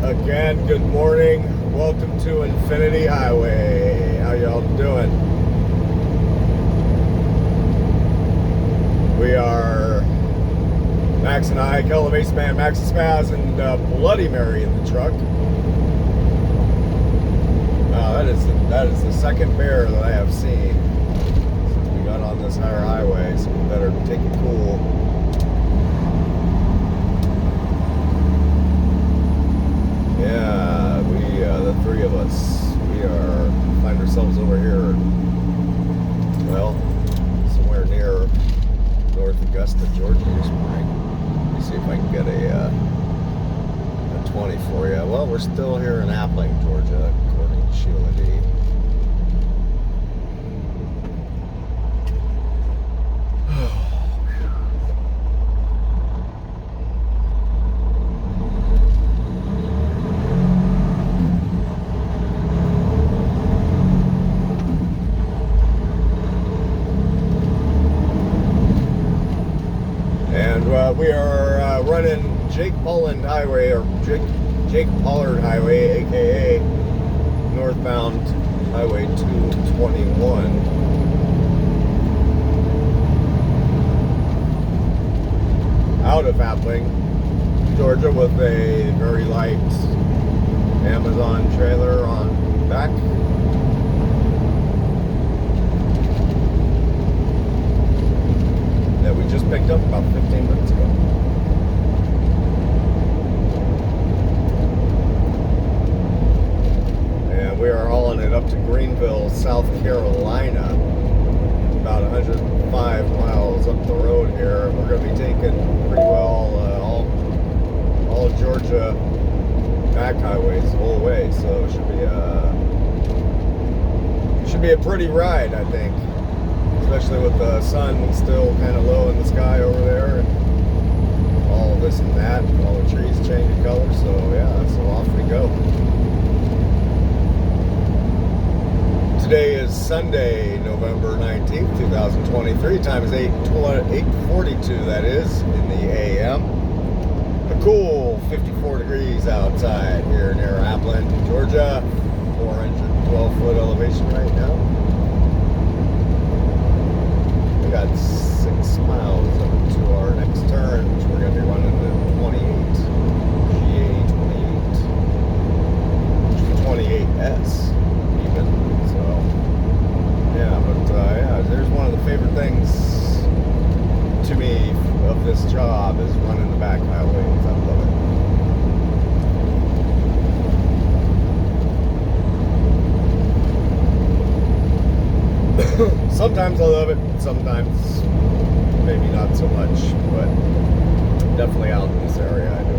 Again, good morning. Welcome to Infinity Highway. How y'all doing? We are Max and I, Elevation Man, Max and Spaz, and Bloody Mary in the truck. That is the second bear that I have seen since we got on this higher highway, so we better take it cool. Yeah, the three of us, we find ourselves over here, well, somewhere near North Augusta, Georgia this morning. Let me see if I can get a 20 for you. Well, we're still here in Appling, Georgia, according to Sheila D. We are running Jake Pollard Highway, or Jake Pollard Highway, aka northbound Highway 221. Out of Appling, Georgia, with a very light Amazon trailer on back. That we just picked up about 15 minutes ago. And we are hauling it up to Greenville, South Carolina. About 105 miles up the road here. We're going to be taking pretty well all Georgia back highways the whole way. So it should be a pretty ride, I think. Especially with the sun still kind of low in the sky over there, and all this and that, and all the trees changing color. So yeah, so off we go. Today is Sunday, November 19th, 2023. Time is 8:42. That is in the AM. A cool 54 degrees outside here near Appling, Georgia. 412-foot elevation right now. We got 6 miles up to our next turn, which we're going to be running the 28, GA 28, 28S even. So, yeah, but yeah, there's one of the favorite things to me of this job is running the back highways. I love it. Sometimes I love it, sometimes maybe not so much, but definitely out in this area I do.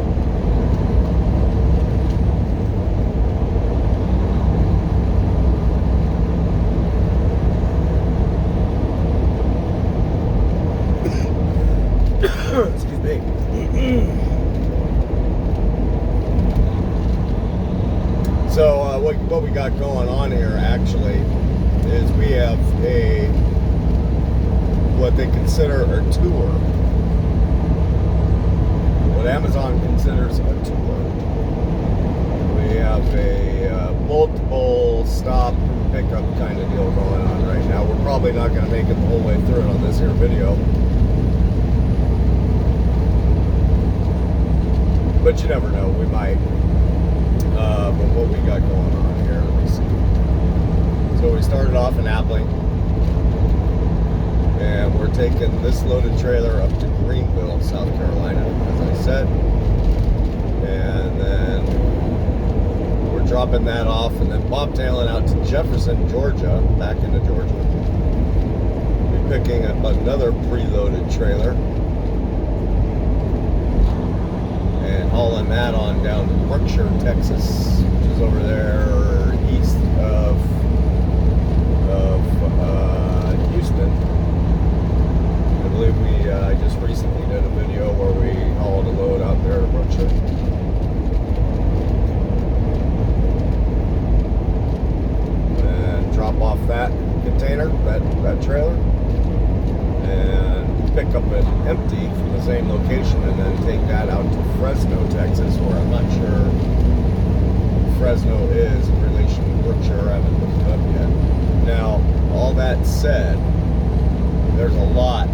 Excuse me. So what we got going on here actually is we have what they consider a tour. What Amazon considers a tour. We have a multiple stop pickup kind of deal going on right now. We're probably not going to make it the whole way through it on this here video. But you never know, we might. But what we got going on here, let me see. So we started off in Appling, and we're taking this loaded trailer up to Greenville, South Carolina, as I said. And then we're dropping that off and then bobtailing out to Jefferson, Georgia, back into Georgia. We're picking up another preloaded trailer and hauling that on down to Brookshire, Texas, which is over there east of Houston. I believe we just recently did a video where we hauled a load out there to Brookshire. And drop off that container, that trailer, and pick up it empty from the same location and then take that out to Fresno, Texas, where I'm not sure Fresno is in relation to Brookshire. I haven't looked it up yet. Now, all that said, there's a lot.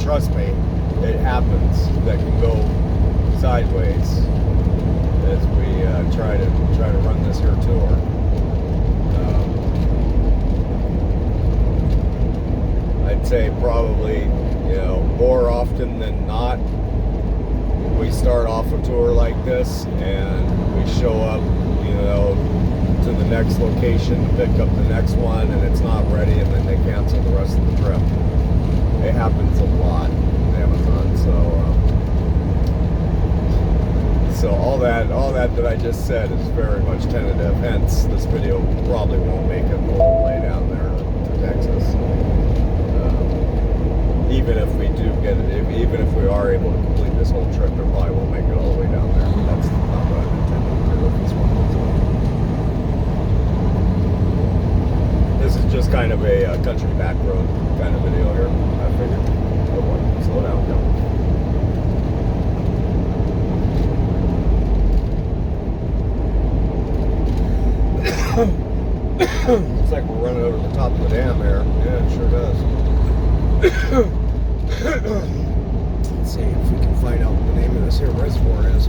Trust me, it happens that can go sideways as we try to run this here tour. I'd say probably, more often than not, we start off a tour like this and we show up, to the next location to pick up the next one, and it's not ready, and then they cancel the rest of the trip. It happens a lot with Amazon, so all that I just said is very much tentative. Hence, this video probably won't make it all the way down there to Texas. Even if we do get it, even if we are able to complete this whole trip, it probably won't make it all the way down there. That's not what I'm intending to do with this one. So, this is just kind of a country back road kind of video here. I figured. Oh boy, slow down, go. Looks like we're running over the top of the dam here. Yeah, it sure does. Let's see if we can find out what the name of this here reservoir is.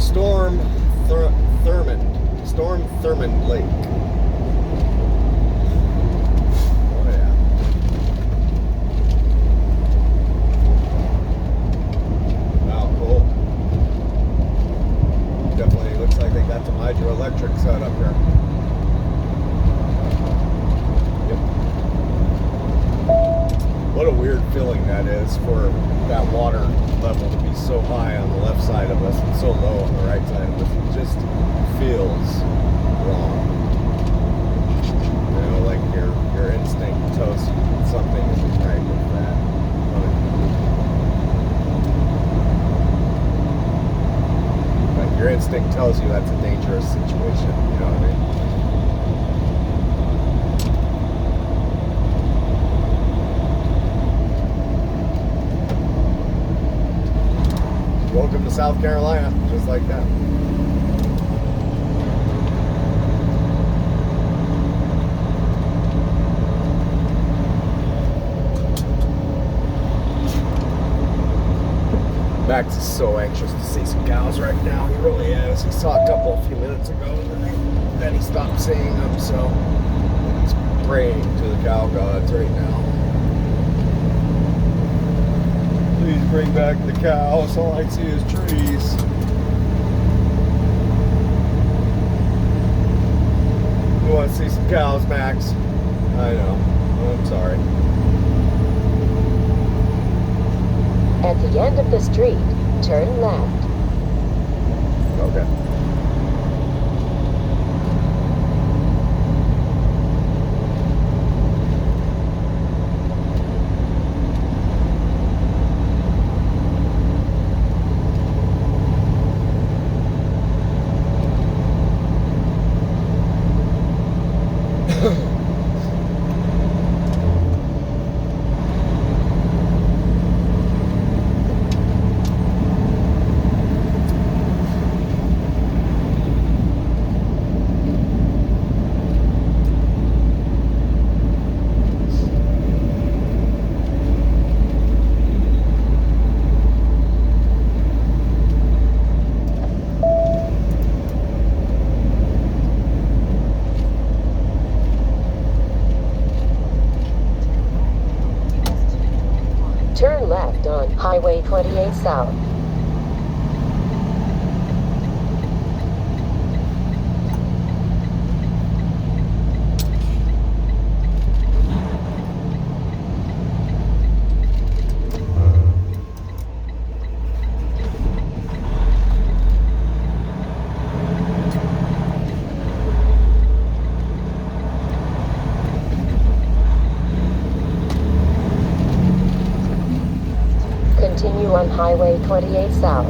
Storm Thurmond Lake. Oh yeah. Wow, cool. Definitely looks like they got some hydroelectric set up here. What a weird feeling that is for that water level to be so high on the left side of us and so low on the right side of us. It just feels wrong. Like your instinct tells you something isn't right with that. Like your instinct tells you that's a dangerous situation, you know what I mean? Welcome to South Carolina, just like that. Max is so anxious to see some cows right now. He really is. He saw a couple a few minutes ago, and then he stopped seeing them, so he's praying to the cow gods right now. Please bring back the cows. All I see is trees. You want to see some cows, Max? I know. I'm sorry. At the end of the street, turn left. Okay. Turn left on Highway 28 South. Continue on Highway 28 South.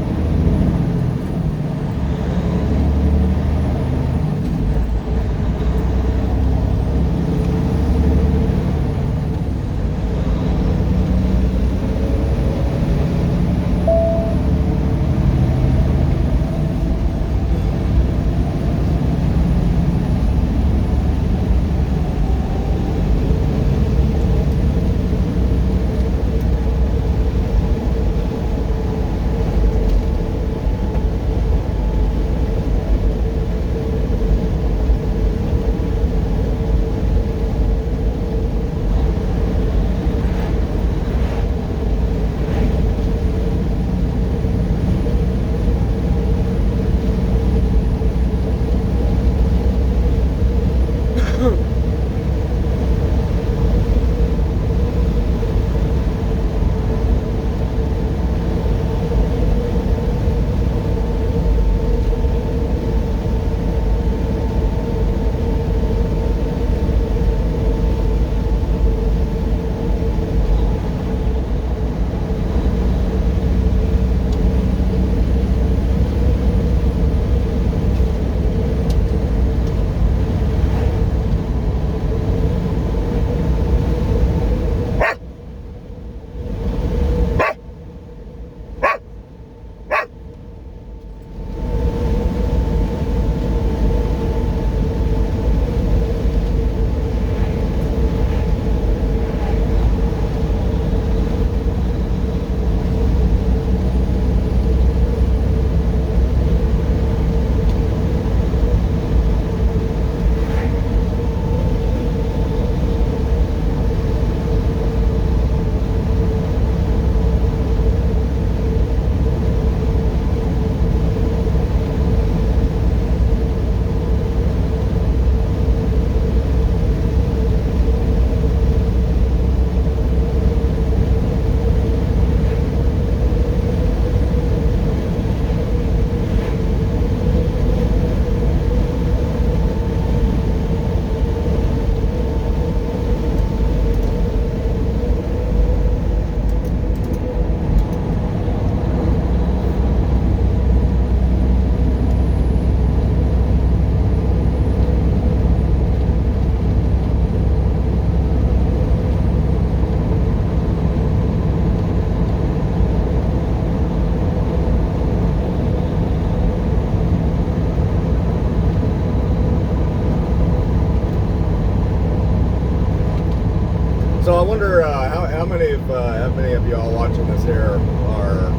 how many of y'all watching this here are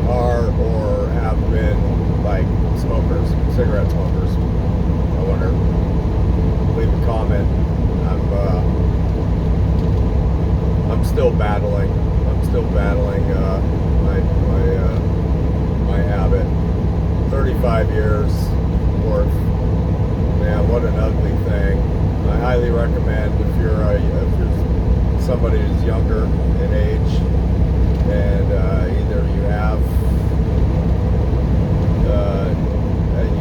or have been like smokers, cigarette smokers? I wonder. Leave a comment. I'm still battling. My habit. 35 years worth. Man, what an ugly thing. I highly recommend if you're somebody who's younger in age and either you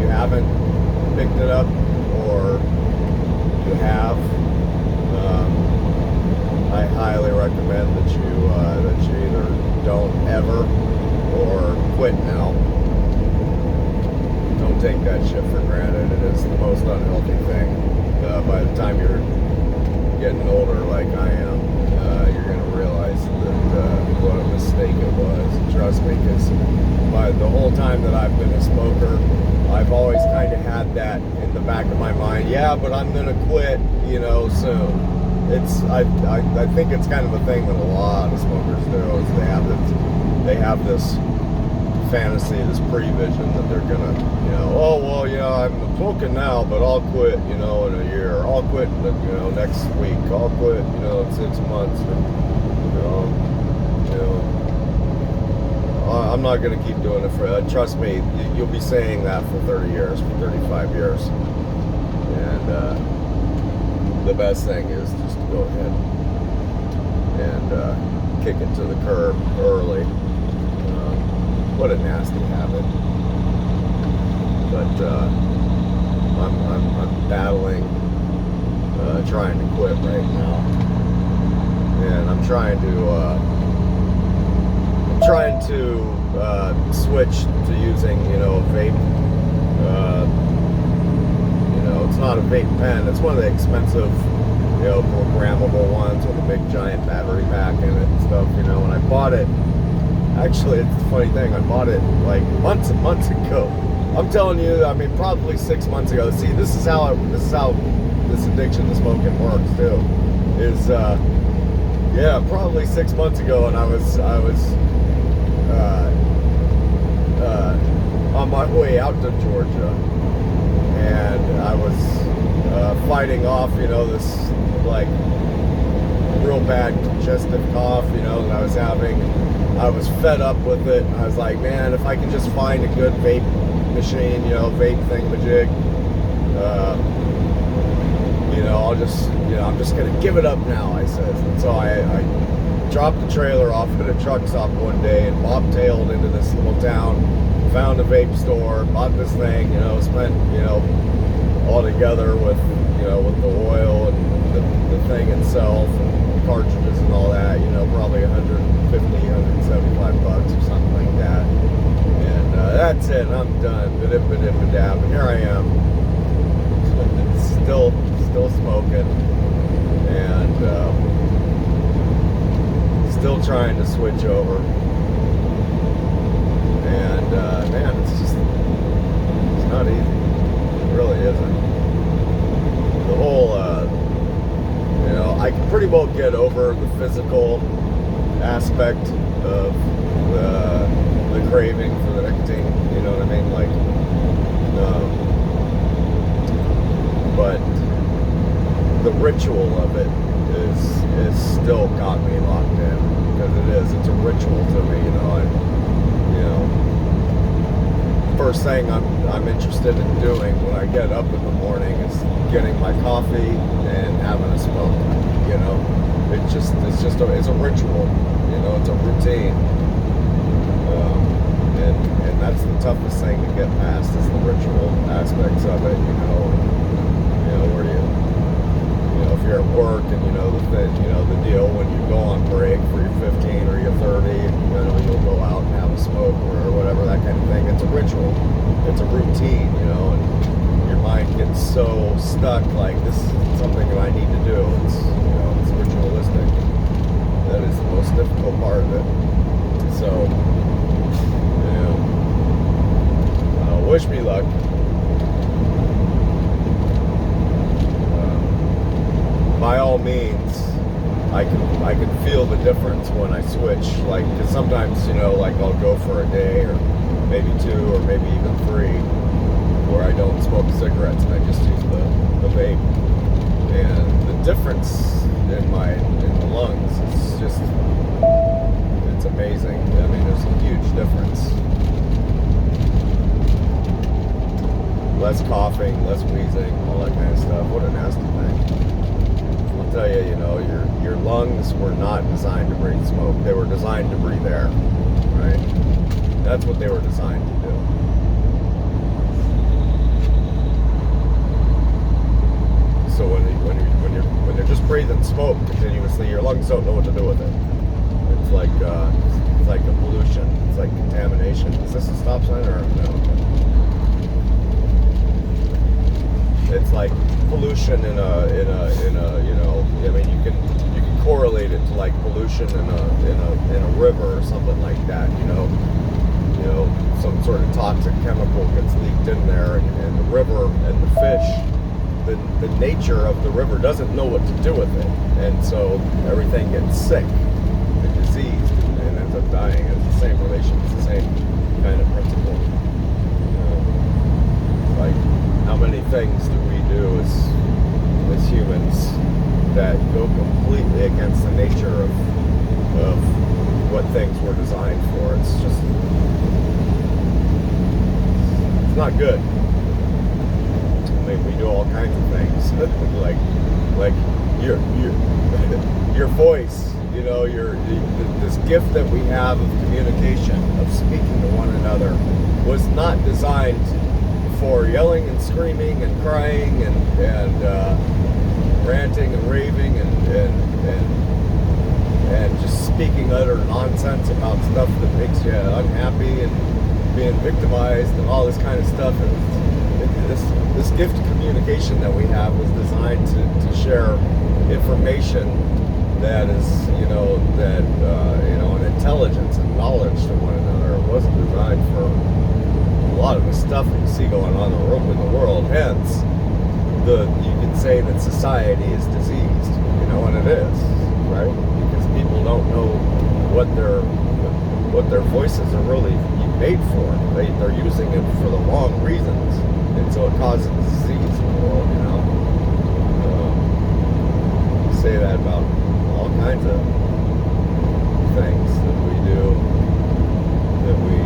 haven't picked it up or you have. I highly recommend that you either don't ever or quit now. Don't take that shit for granted. It is the most unhealthy thing. By the time you're getting older like I am, you're going to realize that what a mistake it was. Trust me, because the whole time that I've been a smoker, I've always kind of had that in the back of my mind. Yeah, but I'm going to quit, soon. I think it's kind of a thing that a lot of smokers do, is they have this fantasy, this prevision that they're gonna, I'm smoking now, but I'll quit, in a year. I'll quit, next week. I'll quit, in 6 months. I'm not gonna keep doing it for. Trust me, you'll be saying that for 30 years, for 35 years, and the best thing is just to go ahead and kick it to the curb early. What a nasty habit. But I'm battling, trying to quit right now, and I'm trying to switch to using a vape. It's not a vape pen. It's one of the expensive, programmable ones with a big giant battery pack in it and stuff. And I bought it. Actually, it's a funny thing. I bought it like months and months ago. I'm telling you, probably 6 months ago. See, this is how this addiction to smoking works too. Is probably 6 months ago, and I was on my way out to Georgia, and I was fighting off, this like real bad congestive cough, that I was having. I was fed up with it. I was like, man, if I could just find a good vape machine, vape thingamajig, I'm just gonna give it up now, I said. And so I dropped the trailer off at a truck stop one day and bobtailed into this little town, found a vape store, bought this thing, spent, all together with the oil and the thing itself and cartridges and all that, probably $150, $175 or something like that. And that's it. I'm done. Ba-dip-ba-dip-ba-dab. And here I am, still smoking, and still trying to switch over. And man, it's not easy. It really isn't. The whole, I can pretty well get over the physical aspect of the craving for the nicotine, you know what I mean? Like, but the ritual of it is still got me locked in, because it's a ritual to me, first thing I'm interested in doing when I get up in the morning is getting my coffee and having a smoke. It's a ritual. It's a routine. And that's the toughest thing to get past, is the ritual aspects of it. Where if you're at work and the deal when you go on break for your 15 or your 30, and you'll go out and have a smoke or whatever, that kind of thing. It's a ritual. It's a routine, and your mind gets so stuck, like, this is something that I need to do. It's ritualistic. That is the most difficult part of it. So, wish me luck. By all means, I can feel the difference when I switch. Like, 'cause sometimes, you know, like I'll go for a day or maybe 2 or maybe even 3 where I don't smoke cigarettes and I just use the vape. And the difference in the lungs is just, it's amazing. I mean, there's a huge difference. Less coughing, less wheezing, all that kind of stuff. What a nasty thing. I'll tell you, you know, your lungs were not designed to breathe smoke. They were designed to breathe air, right? That's what they were designed to do. So when you're just breathing smoke continuously, your lungs don't know what to do with it. It's like a pollution. It's like contamination. Is this a stop sign or no? It's like pollution in a you know, I mean, you can correlate it to like pollution in a river or something like that. You know, some sort of toxic chemical gets leaked in there, and the river and the fish. The nature of the river doesn't know what to do with it, and so everything gets sick and diseased and ends up dying. It's the same relation. It's the same kind of principle. Like, how many things do we do as humans that go completely against the nature of what things were designed for? It's just, it's not good. I mean, we do all kinds of things, like your voice, you know, this gift that we have of communication, of speaking to one another, was not designed for yelling and screaming and crying and ranting and raving and just speaking utter nonsense about stuff that makes you unhappy and being victimized and all this kind of stuff. This gift of communication that we have was designed to share information that is, you know, an intelligence and knowledge to one another. It wasn't designed for a lot of the stuff that you see going on in the world. Hence, you can say that society is diseased, you know, and it is, right? Because people don't know what their voices are really made for. They're using it for the wrong reasons. And so it causes disease in the world, you know. You say that about all kinds of things that we do, that we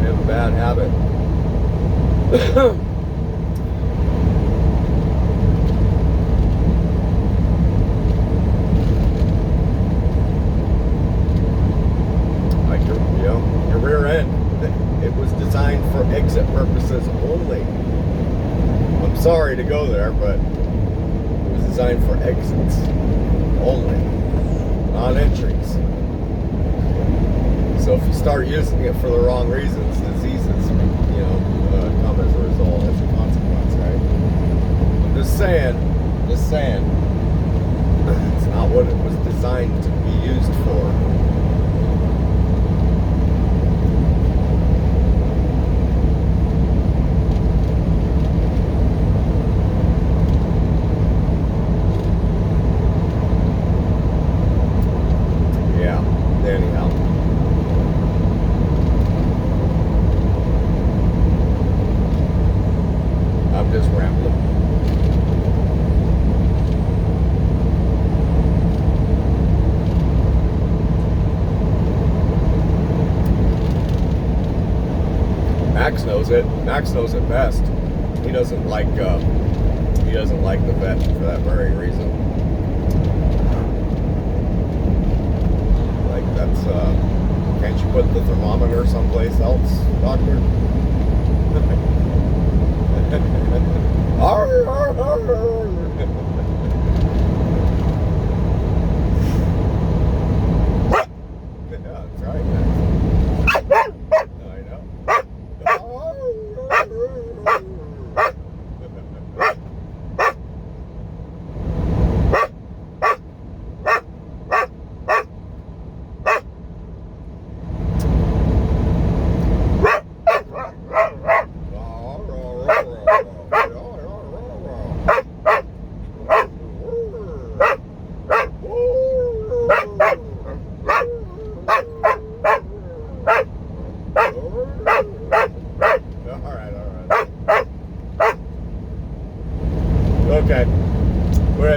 have a bad habit. Rear end, it was designed for exit purposes only. I'm sorry to go there, but it was designed for exits only, not entries. So if you start using it for the wrong reasons, diseases, you know, come as a result, as a consequence, right? I'm just saying, it's not what it was designed to be used for. Anyhow, I'm just rambling. Max knows it. Max knows it best. He doesn't like the vet for that very reason. Can't you put the thermometer someplace else, doctor? Arr, arr, arr, arr. Yeah, that's right, man. I know.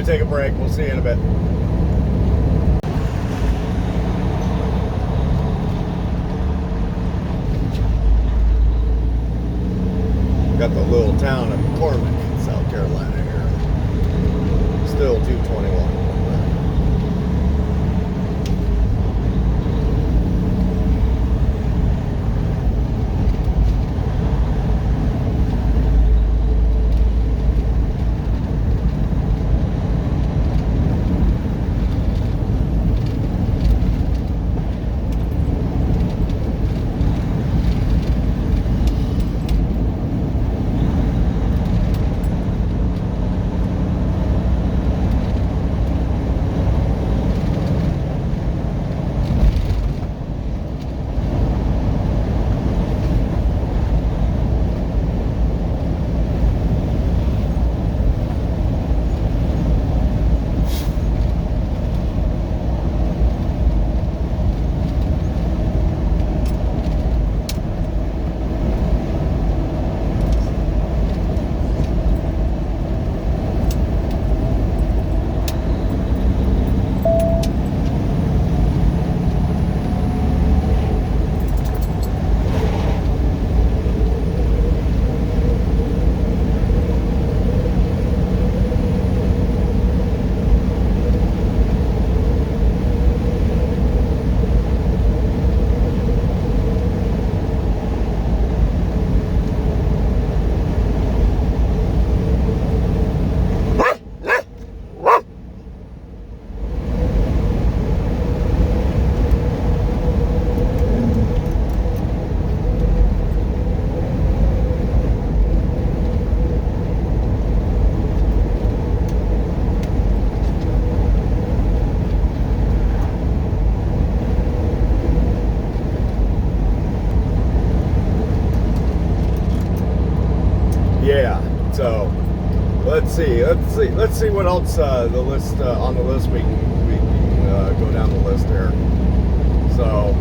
take a break. We'll see you in a bit. Got the little town of McCormick, South Carolina here. Still 221. So let's see what else the list on the list we can go down the list there. So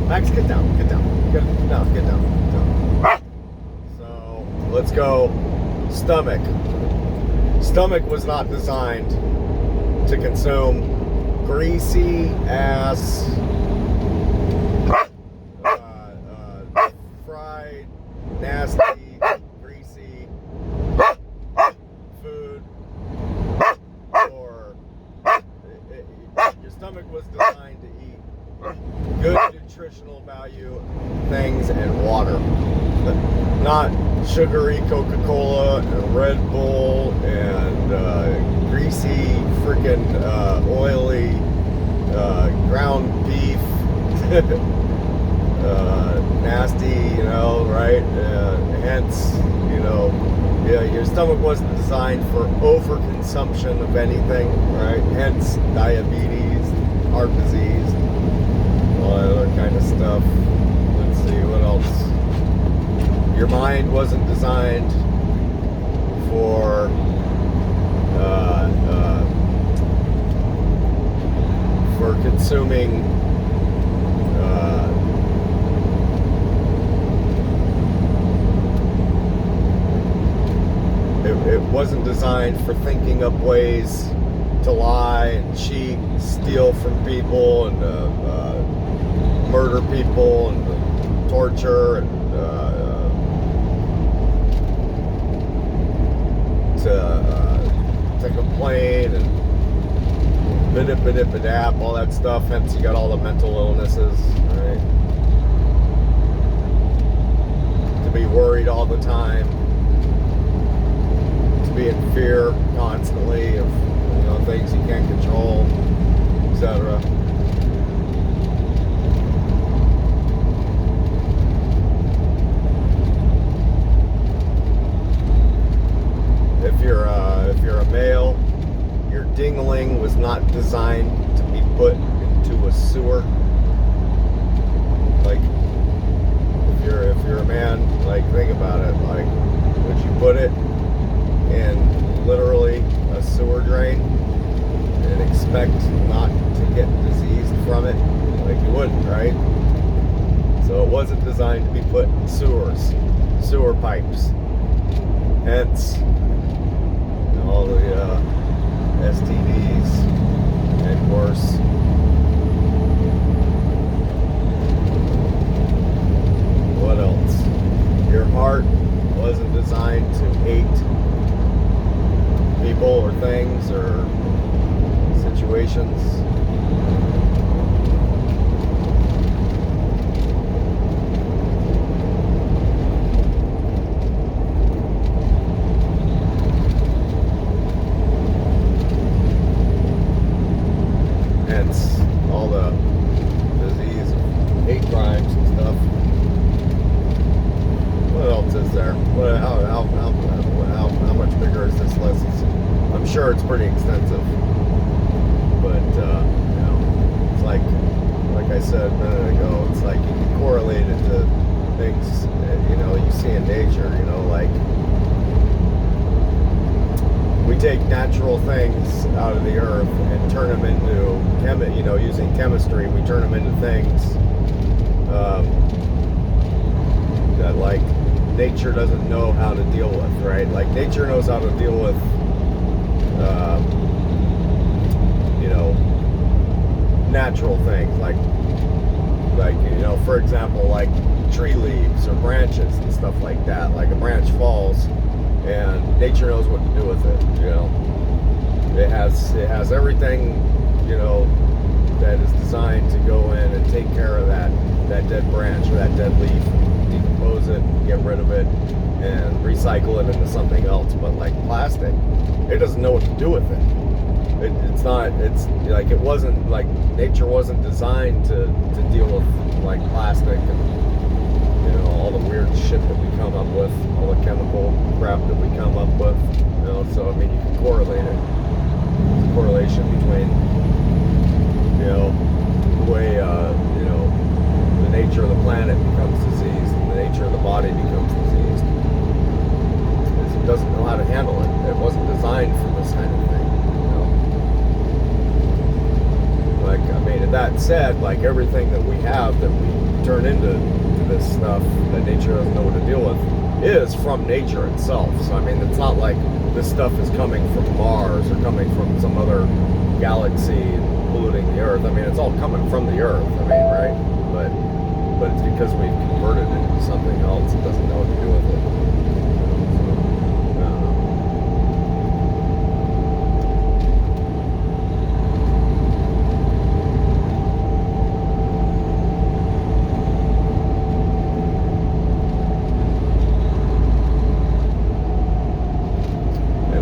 Max, get down. So let's go. Stomach was not designed to consume greasy ass fried, nasty, greasy food. Or your stomach was designed to eat good nutritional value things and water, not sugary Coca-Cola and Red Bull and greasy freaking oily ground beef. Nasty, right? Hence, your stomach wasn't designed for overconsumption of anything, right? Hence, diabetes, heart disease, all that other kind of stuff. Let's see, what else? Your mind wasn't designed for consuming it wasn't designed for thinking up ways to lie and cheat, steal from people, and murder people, and torture, and to complain and bidip, all that stuff. Hence, you got all the mental illnesses, right? To be worried all the time, to be in fear constantly of things you can't control, etc. If you're a male, your dingling was not designed to be put into a sewer. Like, if you're a man, like, think about it. Like, would you put it in literally a sewer drain and expect not to get diseased from it? Like, you wouldn't, right? So it wasn't designed to be put in sewer pipes. Hence all the STDs and worse. What else? Your heart wasn't designed to hate people or things or situations. Hence all the disease, hate crimes and stuff. What else is there? How much bigger is this list? I'm sure it's pretty extensive, but it's like I said a minute ago, it's like you can correlate it to things you see in nature. Like we take natural things out of the earth and turn them into using chemistry. We turn them into things that like nature doesn't know how to deal with, right? Like nature knows how to deal with natural things like for example, like tree leaves or branches and stuff like that. Like a branch falls and nature knows what to do with it. It has everything that is designed to go in and take care of that dead branch or that dead leaf, decompose it, get rid of it, and recycle it into something else. But like plastic, it doesn't know what to do with it. It's like it wasn't like nature wasn't designed to deal with like plastic and all the weird shit that we come up with, all the chemical crap that we come up with. So I mean you can correlate it. There's a correlation between the way the nature of the planet becomes diseased and the nature of the body becomes diseased. It doesn't know how to handle it. It wasn't designed for this kind of thing. Like I mean, that said, like everything that we have that we turn into this stuff that nature doesn't know what to deal with is from nature itself. So I mean, it's not like this stuff is coming from Mars or coming from some other galaxy and polluting the Earth. I mean, it's all coming from the Earth. I mean, right? But it's because we've converted it into something else. It doesn't know what to do with it.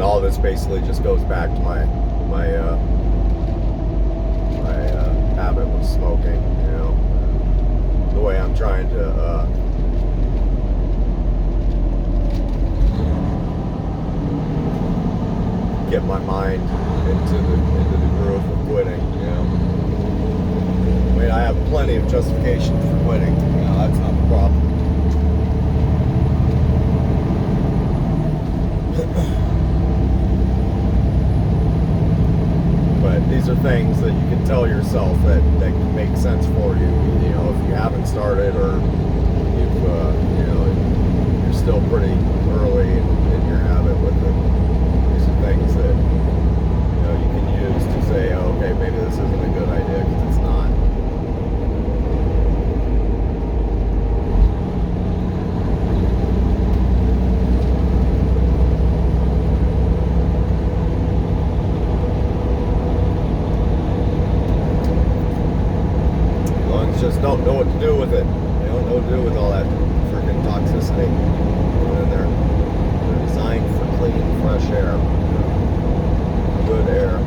All this basically just goes back to my habit with smoking. The way I'm trying to get my mind into the groove of quitting. I mean, I have plenty of justification for quitting. That's not the problem. But these are things that you can tell yourself that can make sense for you. If you haven't started or you're still pretty early in your habit with it. These are things that you can use to say, oh, okay, maybe this isn't a good idea because it's not. Just don't know what to do with it. They don't know what to do with all that freaking toxicity in there. They're designed for clean, fresh air. Good air.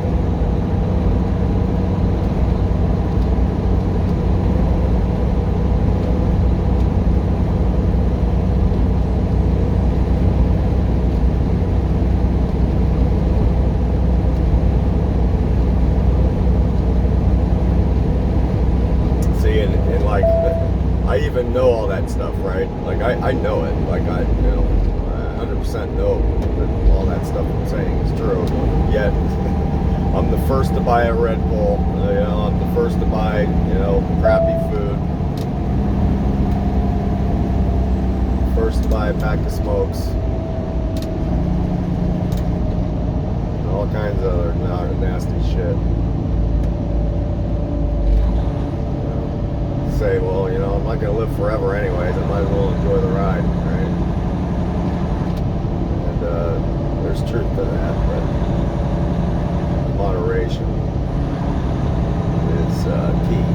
I even know all that stuff, right? Like I know it. Like I 100% know that all that stuff I'm saying is true. Yet I'm the first to buy a Red Bull. I'm the first to buy crappy food. First to buy a pack of smokes. all kinds of other nasty shit. Say, well, you know, I'm not going to live forever anyways. I might as well enjoy the ride, right? And there's truth to that, but moderation is key.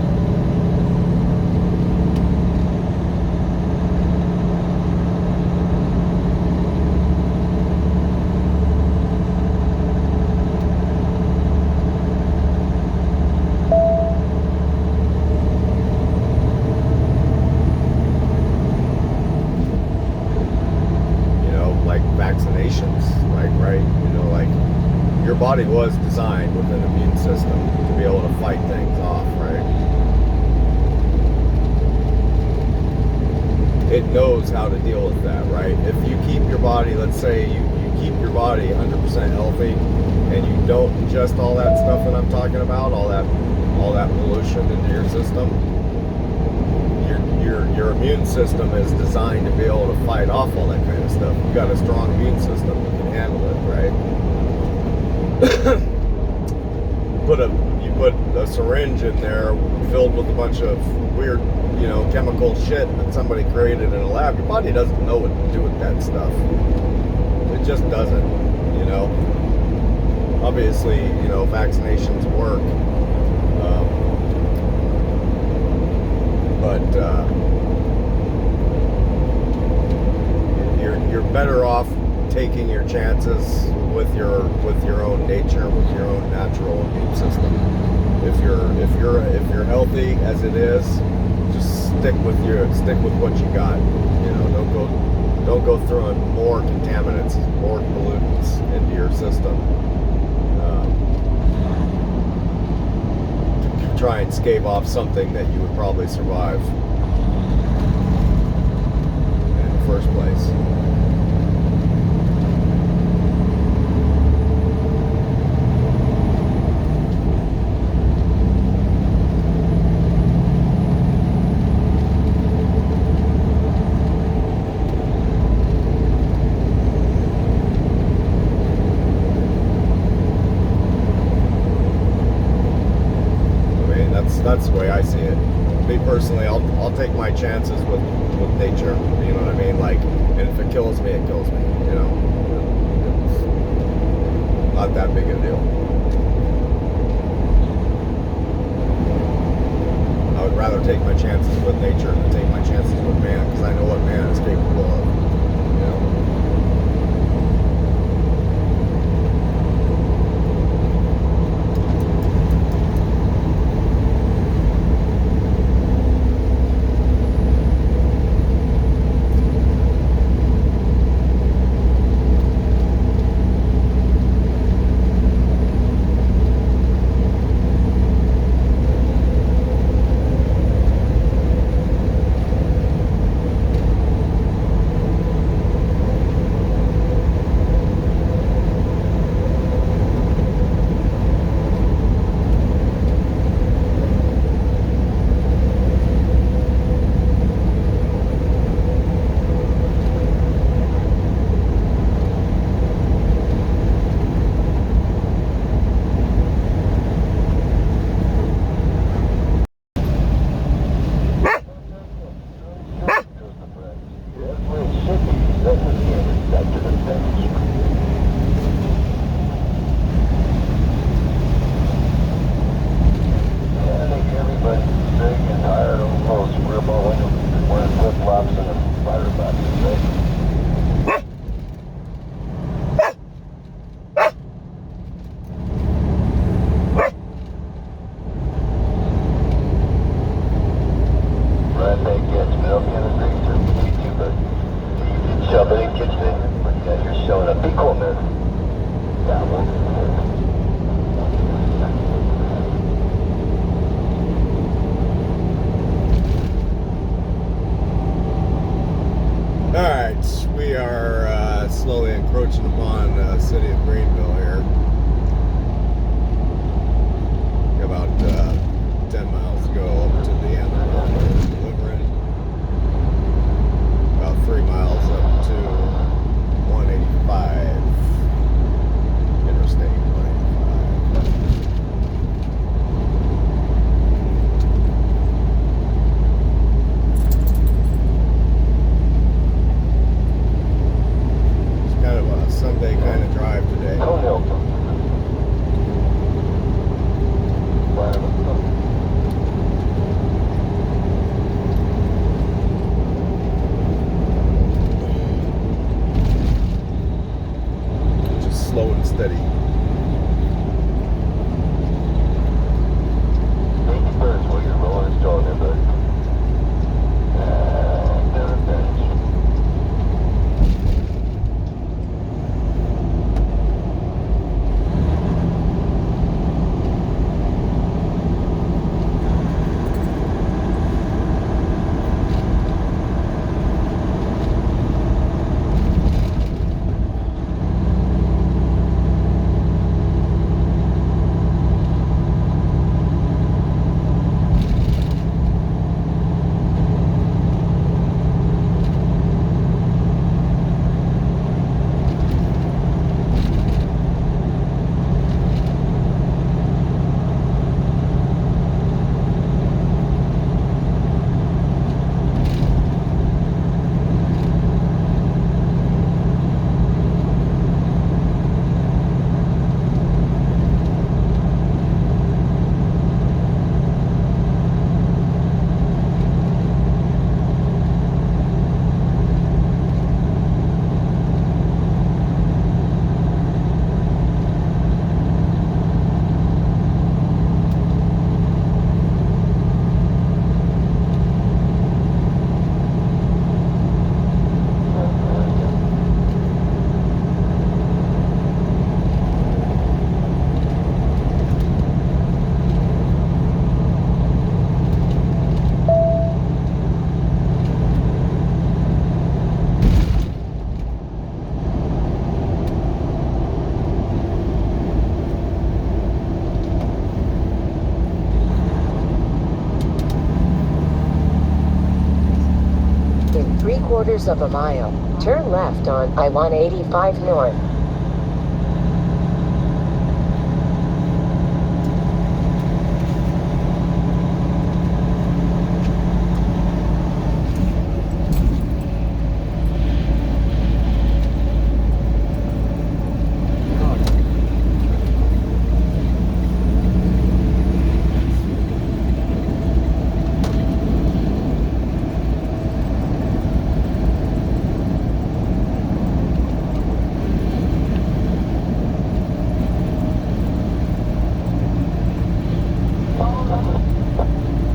Vaccinations, like, right, you know, like your body was designed with an immune system to be able to fight things off, right? It knows how to deal with that, right? If you keep your body, let's say you keep your body 100% healthy and you don't ingest all that stuff that I'm talking about, all that pollution into your system, your immune system is designed to be able to fight off all that kind of stuff. You've got a strong immune system that can handle it, right? You put a syringe in there filled with a bunch of weird, you know, chemical shit that somebody created in a lab. Your body doesn't know what to do with that stuff. It just doesn't, you know. Obviously, you know, vaccinations work. But you're better off taking your chances with your own nature, with your own natural immune system. If you're healthy as it is, just stick with what you got. You know, don't go throwing more contaminants, more pollutants into your system. Try and scave off something that you would probably survive in the first place. That's the way I see it. Me personally, I'll take my chances with nature. You know what I mean? Like, and if it kills me, it kills me. You know, it's not that big a deal. I would rather take my chances with nature than take my chances with man, because I know what man is capable of. You know. Alright, we are slowly encroaching upon the city of Greenville here. About 10 miles to go up to the end of where we're delivering. About 3 miles up to 185 interstate. In 3/4 of a mile, turn left on I-185 North.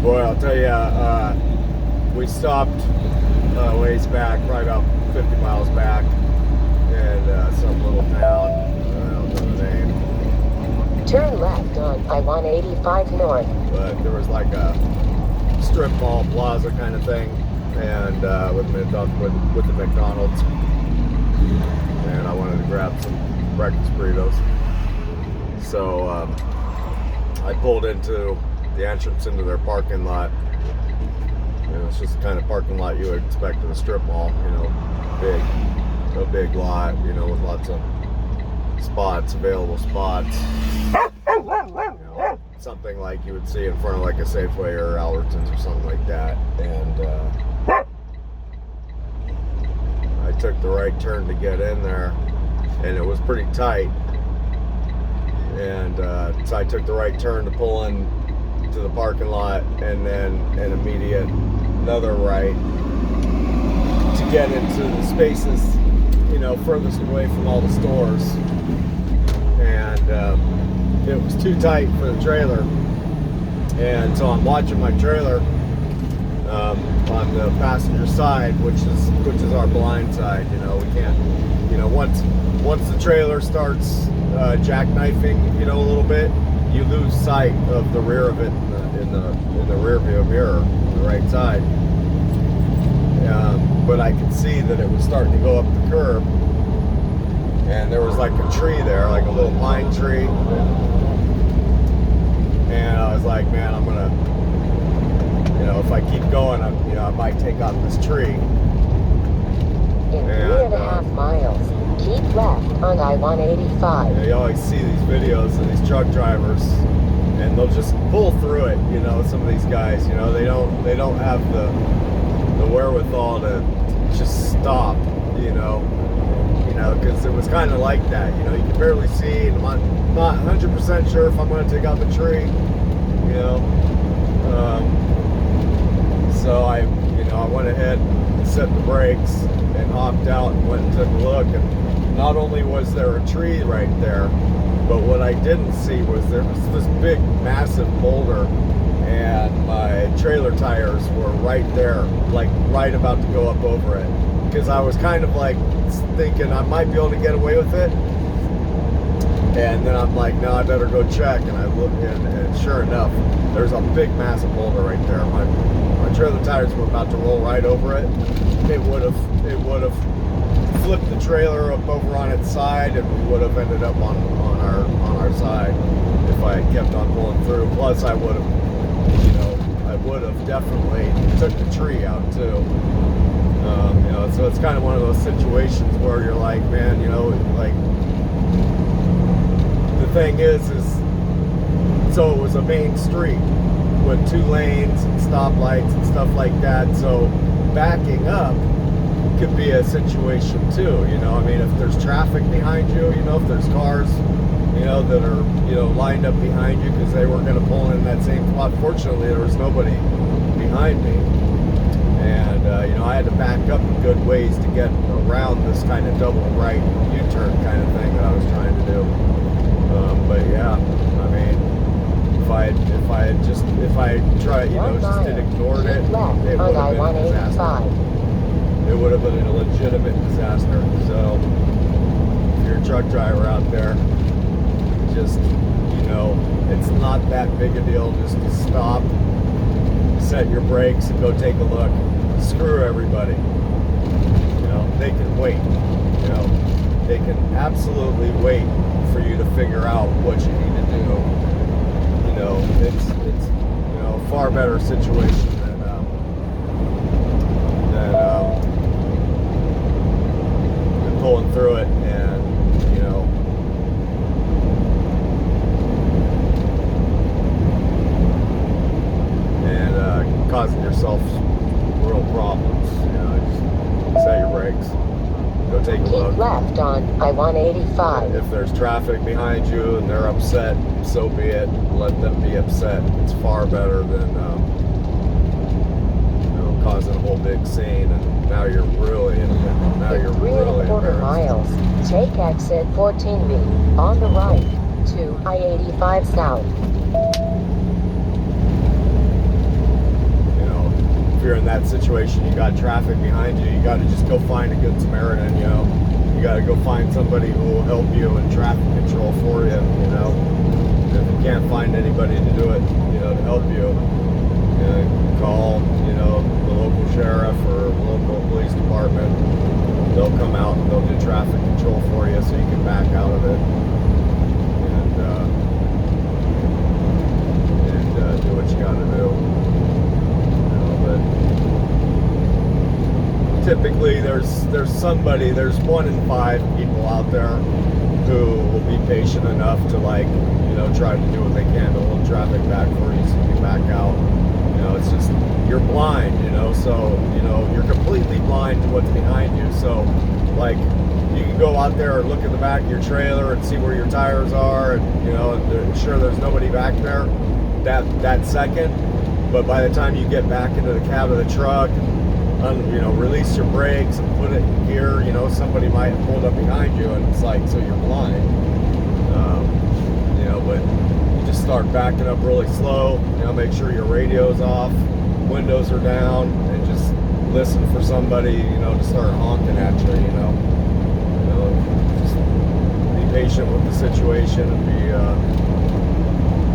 Boy, I'll tell you, we stopped ways back, probably about 50 miles back, in some little town. I don't know the name, Turn left on I-185 North. but there was like a strip mall plaza kind of thing, and with the McDonald's, and I wanted to grab some breakfast burritos. So I pulled into the entrance into their parking lot. You know, it's just the kind of parking lot you would expect in a strip mall. You know, a big lot. You know, with lots of available spots. You know, something like you would see in front of like a Safeway or Albertsons or something like that. And I took the right turn to get in there, and it was pretty tight. And so I took the right turn to pull in to the parking lot, and then an immediate another right to get into the spaces, you know, furthest away from all the stores. And it was too tight for the trailer, and so I'm watching my trailer on the passenger side, which is our blind side. You know, we can't, you know, once the trailer starts jackknifing, you know, a little bit, you lose sight of the rear of it in the rear view mirror on the right side. But I could see that it was starting to go up the curb, and there was like a tree there, like a little pine tree. And I was like, man, I'm gonna, you know, if I keep going, I might take out this tree. In 3.5 miles, keep left on I-185. Yeah, you always see these videos of these truck drivers, and they'll just pull through it. You know, some of these guys, you know, they don't have the wherewithal to just stop. You know, because it was kind of like that. You know, you can barely see, and I'm not 100% sure if I'm going to take out the tree. You know, so I went ahead and set the brakes and hopped out and went and took a look, and not only was there a tree right there, but what I didn't see was there was this big massive boulder, and my trailer tires were right there, like right about to go up over it, because I was kind of like thinking I might be able to get away with it, and then I'm like, no, I better go check. And I looked, and sure enough, there's a big massive boulder right there. My trailer tires were about to roll right over it. It would have flipped the trailer up over on its side, and we would have ended up on our side if I had kept on pulling through. Plus, I would have definitely took the tree out too. You know, so it's kind of one of those situations where you're like, man, you know, like, the thing is so it was a main street with 2 lanes and stoplights and stuff like that, so backing up could be a situation too. You know, I mean, if there's traffic behind you, you know, if there's cars, you know, that are, you know, lined up behind you because they were going to pull in that same spot. Fortunately, there was nobody behind me, and you know, I had to back up a good ways to get around this kind of double right U-turn kind of thing that I was trying to do. But yeah, I mean, if I had ignored it, it would have been a disaster. It would have been a legitimate disaster. So if you're a truck driver out there, just, you know, it's not that big a deal just to stop, set your brakes, and go take a look. Screw everybody. You know, they can wait. You know, they can absolutely wait for you to figure out what you need to do. You know, it's you know, a far better situation than through it, and you know, and causing yourself real problems. You know, just set your brakes. Go take a look. Keep left on I-185. If there's traffic behind you and they're upset, so be it. Let them be upset. It's far better than you know, causing a whole big scene, and now you're really in it. Now you're In 3 really1/4 embarrassed. miles, take exit 14B on the right to I-85 South. You know, if you're in that situation, you got traffic behind you, you got to just go find a good Samaritan. You know, you got to go find somebody who will help you in traffic control for you. You know, if you can't find anybody to do it, you know, to help you, call, you know, the local sheriff or local police department. They'll come out and they'll do traffic control for you, so you can back out of it and do what you got to do. You know, but typically there's somebody, there's 1 in 5 people out there who will be patient enough to, like, you know, try to do what they can to hold traffic back for you so you can back out. You know, it's just, you're blind, you know, so, you know, you're completely blind to what's behind you. So, like, you can go out there and look at the back of your trailer and see where your tires are, and, you know, and sure there's nobody back there that second, but by the time you get back into the cab of the truck, you know, release your brakes and put it in gear, you know, somebody might have pulled up behind you, and it's like, so you're blind. You know, but you just start backing up really slow, you know, make sure your radio's off, windows are down, and just listen for somebody, you know, to start honking at you, you know. You know, just be patient with the situation and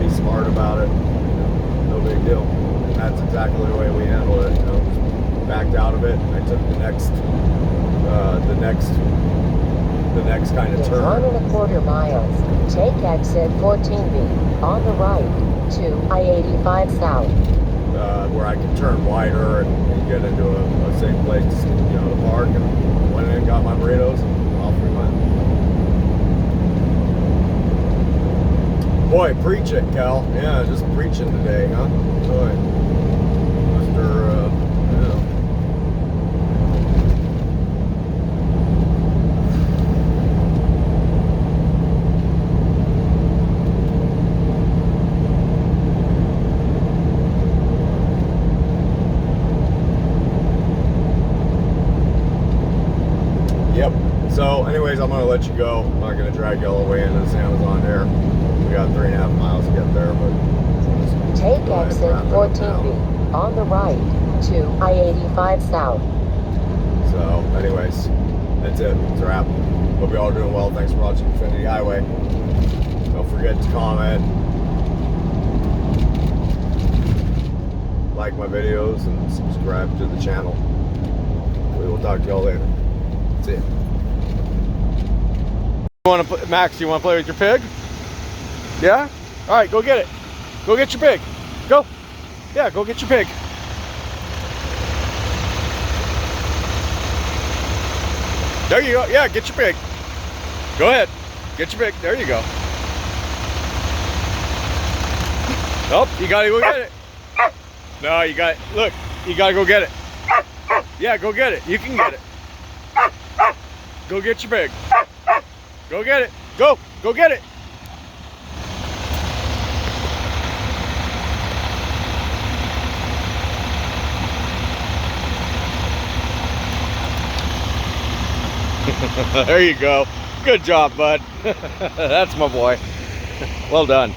be smart about it. You know, no big deal. And that's exactly the way we handle it, you know. Just backed out of it. I took the next kind of In turn. 1 1/4 miles, take exit 14B on the right to I-85 South. Where I can turn wider and get into a safe place, you know, to park, and went in, got my burritos, and off we went. Boy, preach it, Cal. Yeah, just preaching today, huh? Boy, Mr. Yeah. Yep. So, anyways, I'm going to let you go. I'm not going to drag you all the way into this Amazon here. We got 3.5 miles to get there, but Take go ahead and exit wrap it up now. 14B on the right to I-85 South. So, anyways, that's it. It's a wrap. Hope you all are doing well. Thanks for watching Infinity Highway. Don't forget to comment, like my videos, and subscribe to the channel. We will talk to y'all later. See ya. Max, you want to play with your pig? Yeah? All right, go get it. Go get your pig. Go. Yeah, go get your pig. There you go. Yeah, get your pig. Go ahead. Get your pig. There you go. Oh, you gotta go get it. No, you got, look, you gotta go get it. Yeah, go get it. You can get it. Go get your pig. Go get it. Go. Go get it. There you go. Good job, bud. That's my boy. Well done.